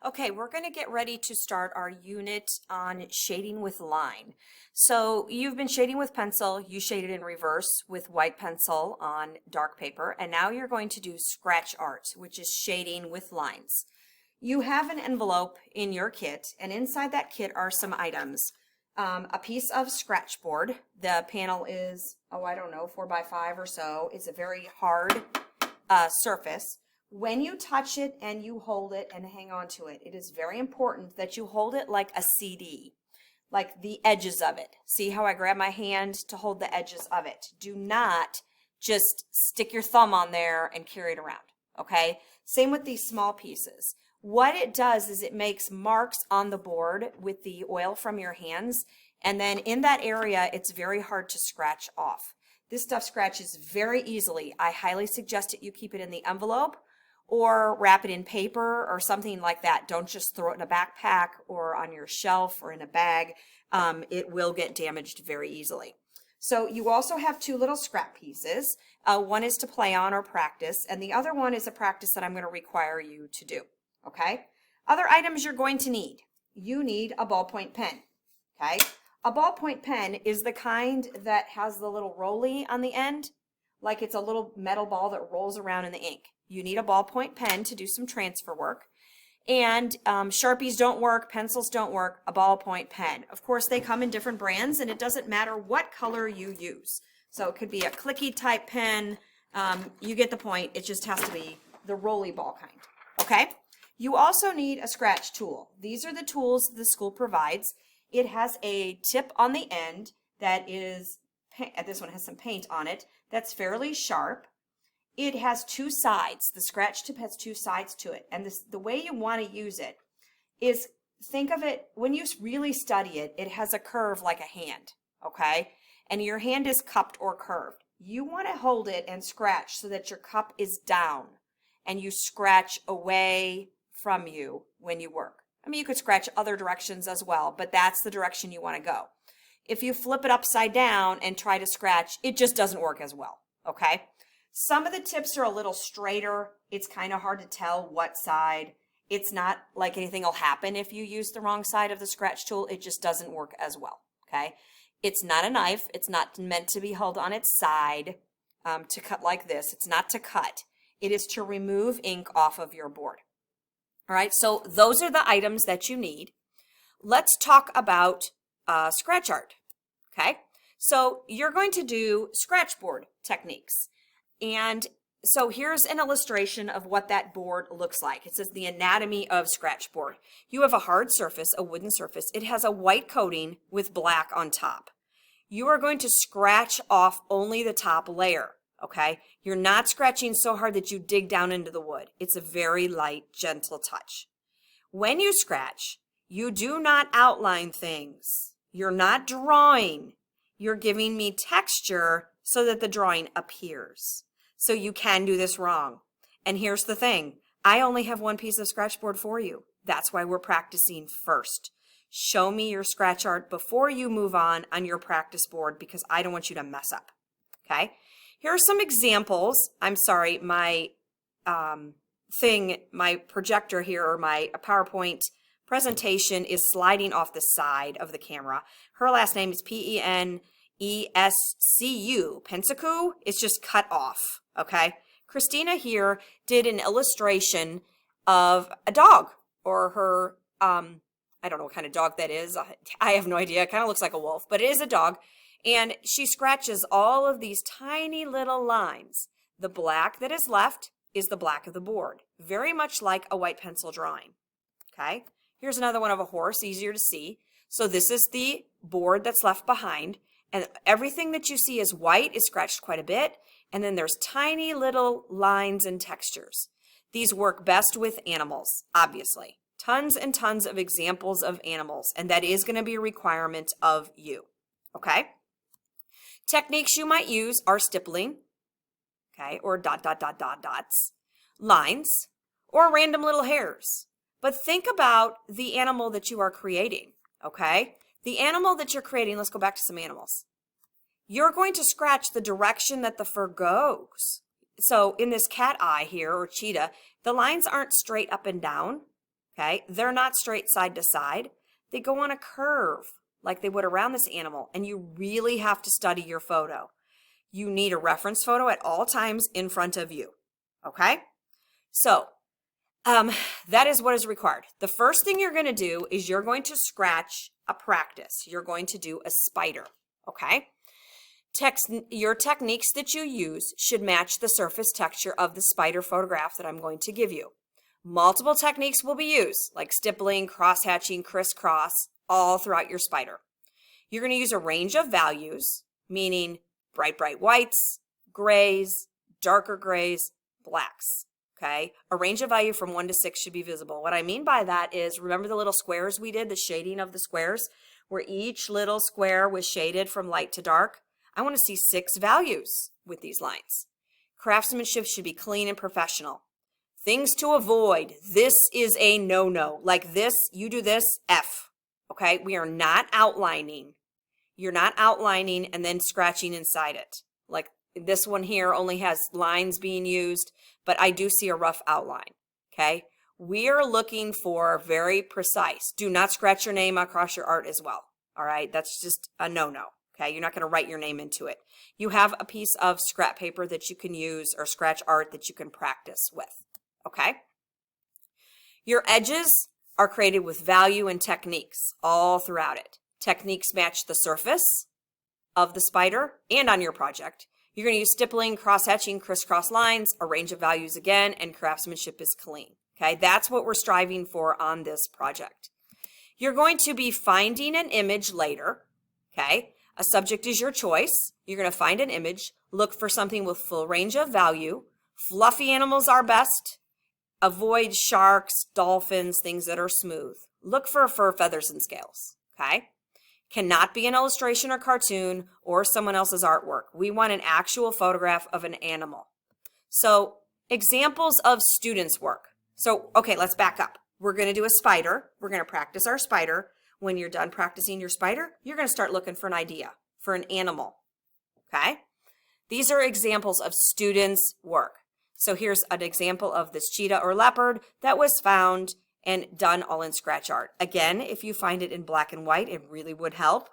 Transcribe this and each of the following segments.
Okay, we're going to get ready to start our unit on shading with line. So you've been shading with pencil, you shaded in reverse with white pencil on dark paper, and now you're going to do scratch art, which is shading with lines. You have an envelope in your kit, and inside that kit are some items. A piece of scratch board. The panel is, I don't know, 4x5 or so. It's a very hard surface. When you touch it and you hold it and hang on to it, it is very important that you hold it like a CD, like the edges of it. See how I grab my hand to hold the edges of it? Do not just stick your thumb on there and carry it around, okay? Same with these small pieces. What it does is it makes marks on the board with the oil from your hands, and then in that area, it's very hard to scratch off. This stuff scratches very easily. I highly suggest that you keep it in the envelope or wrap it in paper or something like that. Don't just throw it in a backpack or on your shelf or in a bag. It will get damaged very easily. So you also have two little scrap pieces. One is to play on or practice, and the other one is a practice that I'm going to require you to do. Okay? Other items you're going to need. You need a ballpoint pen. Okay? A ballpoint pen is the kind that has the little rolly on the end, like it's a little metal ball that rolls around in the ink. You need a ballpoint pen to do some transfer work. And Sharpies don't work, pencils don't work, a ballpoint pen. Of course, they come in different brands, and it doesn't matter what color you use. So it could be a clicky type pen. You get the point. It just has to be the rolly ball kind. Okay? You also need a scratch tool. These are the tools the school provides. It has a tip on the end that is, this one has some paint on it, that's fairly sharp. It has two sides. The scratch tip has two sides to it. And the way you want to use it is, think of it, when you really study it, it has a curve like a hand, okay? And your hand is cupped or curved. You want to hold it and scratch so that your cup is down and you scratch away from you when you work. I mean, you could scratch other directions as well, but that's the direction you want to go. If you flip it upside down and try to scratch, it just doesn't work as well, okay? Some of the tips are a little straighter. It's kind of hard to tell what side. It's not like anything will happen if you use the wrong side of the scratch tool. It just doesn't work as well, okay? It's not a knife. It's not meant to be held on its side to cut like this. It's not to cut. It is to remove ink off of your board. All right, so those are the items that you need. Let's talk about scratch art, okay? So you're going to do scratch board techniques. And so here's an illustration of what that board looks like. It says the anatomy of scratch board. You have a hard surface, a wooden surface. It has a white coating with black on top. You are going to scratch off only the top layer, okay? You're not scratching so hard that you dig down into the wood. It's a very light, gentle touch. When you scratch, you do not outline things. You're not drawing. You're giving me texture so that the drawing appears. So you can do this wrong. And here's the thing. I only have one piece of scratch board for you. That's why we're practicing first. Show me your scratch art before you move on your practice board, because I don't want you to mess up. Okay? Here are some examples. I'm sorry, my my projector here, or my PowerPoint presentation is sliding off the side of the camera. Her last name is Penescu. Pensacu. It's just cut off, okay? Christina here did an illustration of a dog, or her, I don't know what kind of dog that is. I have no idea. It kind of looks like a wolf, but it is a dog. And she scratches all of these tiny little lines. The black that is left is the black of the board, very much like a white pencil drawing, okay? Here's another one of a horse, easier to see. So this is the board that's left behind. And everything that you see is white is scratched quite a bit. And then there's tiny little lines and textures. These work best with animals, obviously. Tons and tons of examples of animals. And that is going to be a requirement of you. Okay? Techniques you might use are stippling, okay, or dots, lines, or random little hairs. But think about the animal that you are creating, okay? The animal that you're creating, let's go back to some animals. You're going to scratch the direction that the fur goes. So in this cat eye here, or cheetah, the lines aren't straight up and down, okay? They're not straight side to side. They go on a curve like they would around this animal, and you really have to study your photo. You need a reference photo at all times in front of you, okay? So that is what is required. The first thing you're going to do is you're going to scratch a practice. You're going to do a spider, okay? Your techniques that you use should match the surface texture of the spider photograph that I'm going to give you. Multiple techniques will be used, like stippling, cross-hatching, crisscross, all throughout your spider. You're going to use a range of values, meaning bright whites, grays, darker grays, blacks, okay? A range of value from 1 to 6 should be visible. What I mean by that is, remember the little squares we did, the shading of the squares, where each little square was shaded from light to dark? I want to see 6 values with these lines. Craftsmanship should be clean and professional. Things to avoid. This is a no-no. Like this, you do this, F. Okay? We are not outlining. You're not outlining and then scratching inside it. Like this one here only has lines being used, but I do see a rough outline. Okay? We are looking for very precise. Do not scratch your name across your art as well. All right? That's just a no-no. Okay, you're not going to write your name into it. You have a piece of scrap paper that you can use or scratch art that you can practice with. Okay? Your edges are created with value and techniques all throughout it. Techniques match the surface of the spider and on your project. You're going to use stippling, cross-hatching, crisscross lines, a range of values again, and craftsmanship is clean. Okay, that's what we're striving for on this project. You're going to be finding an image later. Okay? A subject is your choice. You're going to find an image, look for something with full range of value. Fluffy animals are best. Avoid sharks, dolphins, things that are smooth. Look for fur, feathers, and scales, okay? Cannot be an illustration or cartoon or someone else's artwork. We want an actual photograph of an animal. So, examples of students' work. So, okay, let's back up. We're going to do a spider. We're going to practice our spider. When you're done practicing your spider, you're going to start looking for an idea, for an animal, okay? These are examples of students' work. So here's an example of this cheetah or leopard that was found and done all in scratch art. Again, if you find it in black and white, it really would help.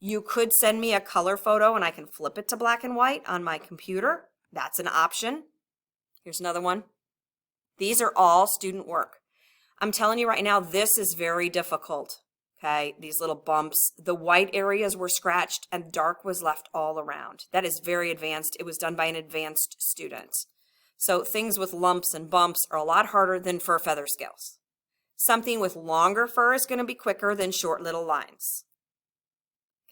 You could send me a color photo and I can flip it to black and white on my computer. That's an option. Here's another one. These are all student work. I'm telling you right now, this is very difficult. Okay, these little bumps, the white areas were scratched and dark was left all around. That is very advanced. It was done by an advanced student. So things with lumps and bumps are a lot harder than fur, feather, scales. Something with longer fur is going to be quicker than short little lines.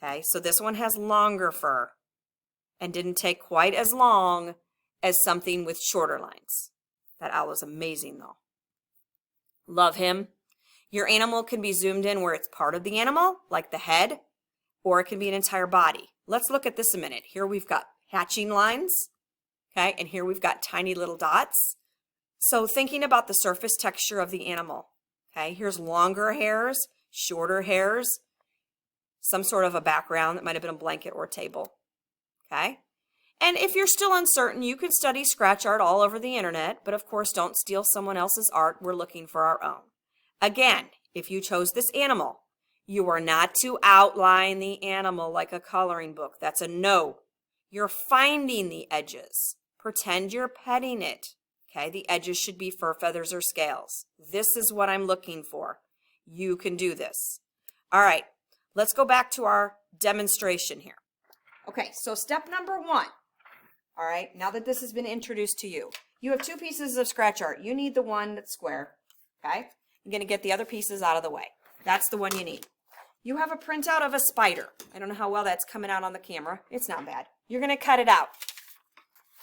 Okay, so this one has longer fur and didn't take quite as long as something with shorter lines. That owl is amazing though. Love him. Your animal can be zoomed in where it's part of the animal, like the head, or it can be an entire body. Let's look at this a minute. Here we've got hatching lines, okay, and here we've got tiny little dots. So thinking about the surface texture of the animal, okay, here's longer hairs, shorter hairs, some sort of a background that might have been a blanket or a table, okay? And if you're still uncertain, you can study scratch art all over the internet, but of course don't steal someone else's art. We're looking for our own. Again, if you chose this animal, you are not to outline the animal like a coloring book. That's a no. You're finding the edges. Pretend you're petting it. Okay, the edges should be fur, feathers, or scales. This is what I'm looking for. You can do this. All right, let's go back to our demonstration here. Okay, so step number 1. All right, now that this has been introduced to you, you have 2 pieces of scratch art. You need the one that's square, okay? I'm going to get the other pieces out of the way. That's the one you need. You have a printout of a spider. I don't know how well that's coming out on the camera. It's not bad. You're going to cut it out.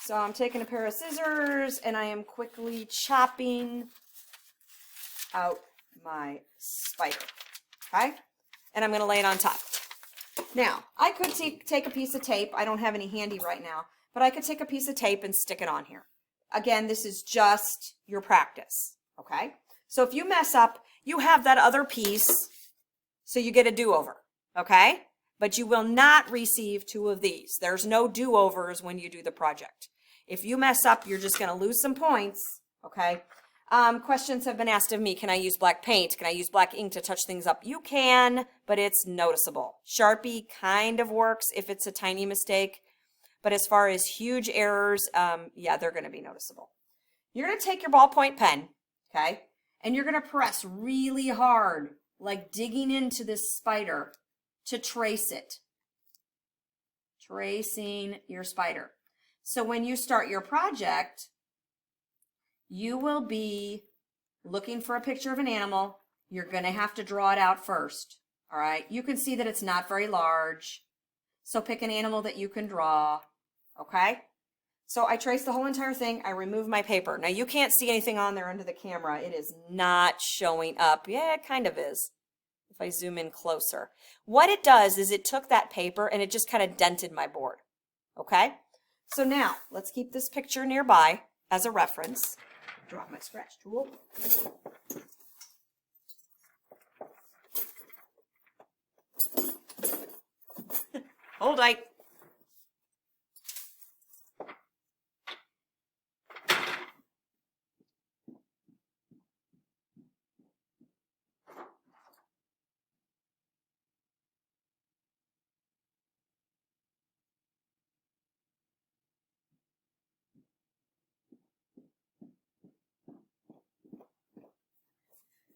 So I'm taking a pair of scissors and I am quickly chopping out my spider. Okay? And I'm going to lay it on top. Now, I could take a piece of tape. I don't have any handy right now, but I could take a piece of tape and stick it on here. Again, this is just your practice. Okay? So if you mess up, you have that other piece, so you get a do-over, okay? But you will not receive 2 of these. There's no do-overs when you do the project. If you mess up, you're just going to lose some points, okay? Questions have been asked of me. Can I use black paint? Can I use black ink to touch things up? You can, but it's noticeable. Sharpie kind of works if it's a tiny mistake, but as far as huge errors, yeah, they're going to be noticeable. You're going to take your ballpoint pen, okay, and you're going to press really hard, like digging into this spider to trace it. Tracing your spider. So when you start your project, you will be looking for a picture of an animal. You're going to have to draw it out first. All right. You can see that it's not very large. So pick an animal that you can draw. Okay. So I trace the whole entire thing. I remove my paper. Now you can't see anything on there under the camera. It is not showing up. Yeah, it kind of is. If I zoom in closer. What it does is it took that paper and it just kind of dented my board. Okay. So now let's keep this picture nearby as a reference. Drop my scratch tool. Hold tight.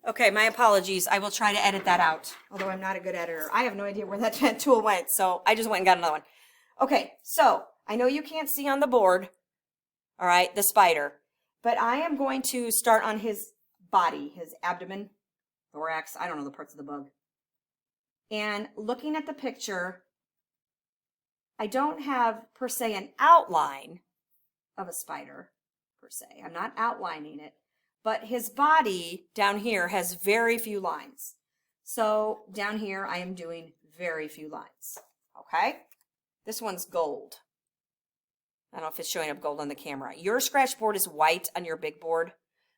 Okay, my apologies. I will try to edit that out, although I'm not a good editor. I have no idea where that tool went, so I just went and got another one. Okay, so I know you can't see on the board, all right, the spider, but I am going to start on his body, his abdomen, thorax, I don't know the parts of the bug. And looking at the picture, I don't have, per se, an outline of a spider, per se. I'm not outlining it. But his body down here has very few lines. So down here, I am doing very few lines. Okay? This one's gold. I don't know if it's showing up gold on the camera. Your scratch board is white on your big board,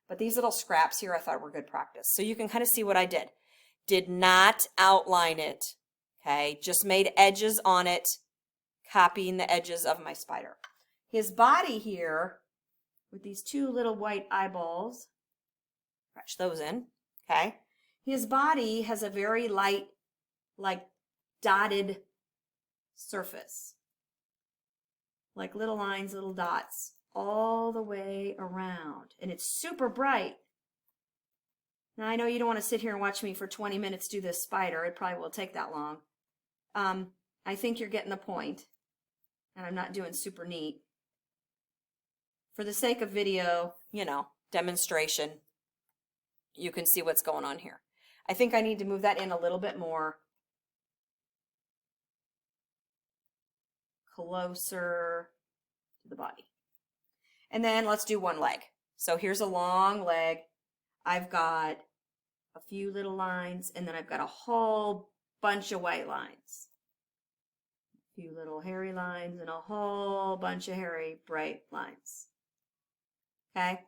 but these little scraps here I thought were good practice. So you can kind of see what I did. Did not outline it. Okay? Just made edges on it, copying the edges of my spider. His body here, with these two little white eyeballs, scratch those in, okay? His body has a very light, like dotted surface. Like little lines, little dots, all the way around. And it's super bright. Now, I know you don't want to sit here and watch me for 20 minutes do this spider. It probably will take that long. I think you're getting the point. And I'm not doing super neat. For the sake of video, you know, demonstration, you can see what's going on here. I think I need to move that in a little bit more. Closer to the body. And then let's do one leg. So here's a long leg. I've got a few little lines, and then I've got a whole bunch of white lines. A few little hairy lines and a whole bunch of hairy, bright lines. Okay?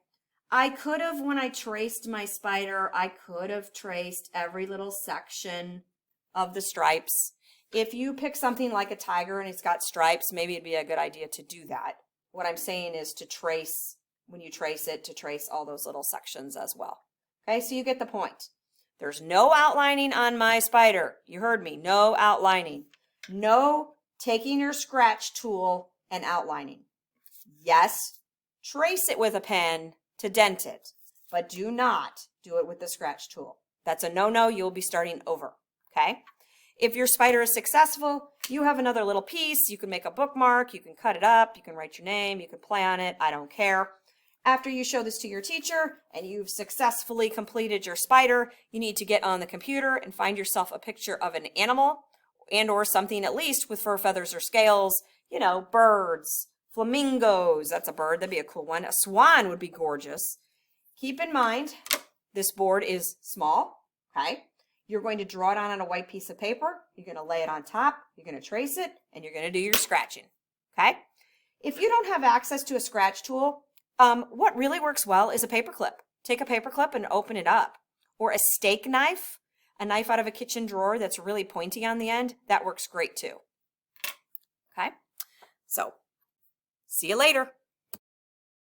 I could have, when I traced my spider, I could have traced every little section of the stripes. If you pick something like a tiger and it's got stripes, maybe it'd be a good idea to do that. What I'm saying is to trace, when you trace it, to trace all those little sections as well. Okay, so you get the point. There's no outlining on my spider. You heard me, no outlining. No taking your scratch tool and outlining. Yes, trace it with a pen to dent it, but do not do it with the scratch tool. That's a no-no. You'll be starting over, okay? If your spider is successful, you have another little piece. You can make a bookmark. You can cut it up. You can write your name. You can play on it. I don't care. After you show this to your teacher and you've successfully completed your spider, you need to get on the computer and find yourself a picture of an animal and or something at least with fur, feathers, or scales. You know, birds, flamingos. That's a bird. That'd be a cool one. A swan would be gorgeous. Keep in mind, this board is small, okay? You're going to draw it on a white piece of paper. You're going to lay it on top. You're going to trace it, and you're going to do your scratching, okay? If you don't have access to a scratch tool, what really works well is a paper clip. Take a paper clip and open it up. Or a steak knife, a knife out of a kitchen drawer that's really pointy on the end. That works great too, okay? So, see you later.